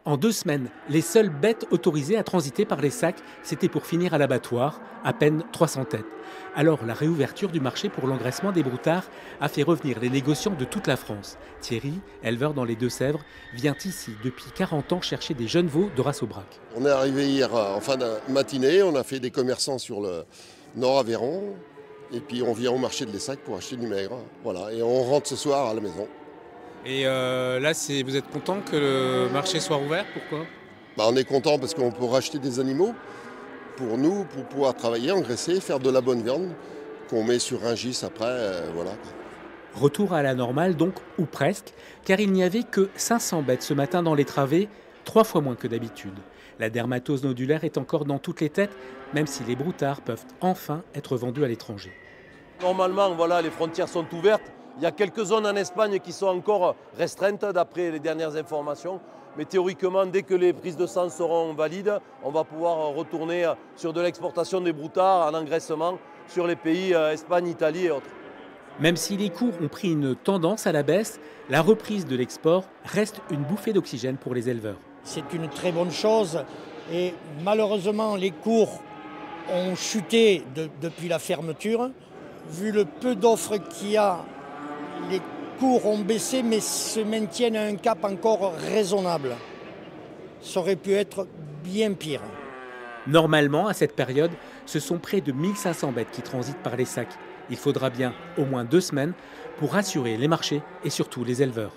En 2 semaines, les seules bêtes autorisées à transiter par les sacs, c'était pour finir à l'abattoir, à peine 300 têtes. Alors la réouverture du marché pour l'engraissement des broutards a fait revenir les négociants de toute la France. Thierry, éleveur dans les Deux-Sèvres, vient ici depuis 40 ans chercher des jeunes veaux de race Aubrac. On est arrivé hier en fin de matinée, on a fait des commerçants sur le Nord Aveyron, et puis on vient au marché de l'Essac pour acheter du maigre. Voilà, et on rentre ce soir à la maison. Et là, vous êtes content que le marché soit rouvert? Pourquoi? On est content parce qu'on peut racheter des animaux pour nous, pour pouvoir travailler, engraisser, faire de la bonne viande qu'on met sur un gis après, voilà. Retour à la normale donc, ou presque, car il n'y avait que 500 bêtes ce matin dans les travées, 3 fois moins que d'habitude. La dermatose nodulaire est encore dans toutes les têtes, même si les broutards peuvent enfin être vendus à l'étranger. Normalement, voilà, les frontières sont ouvertes. Il y a quelques zones en Espagne qui sont encore restreintes d'après les dernières informations. Mais théoriquement, dès que les prises de sang seront valides, on va pouvoir retourner sur de l'exportation des broutards en engraissement sur les pays Espagne, Italie et autres. Même si les cours ont pris une tendance à la baisse, la reprise de l'export reste une bouffée d'oxygène pour les éleveurs. C'est une très bonne chose et malheureusement les cours ont chuté depuis la fermeture. Vu le peu d'offres qu'il y a, les cours ont baissé mais se maintiennent à un cap encore raisonnable. Ça aurait pu être bien pire. Normalement, à cette période, ce sont près de 1500 bêtes qui transitent par les sacs. Il faudra bien au moins 2 semaines pour rassurer les marchés et surtout les éleveurs.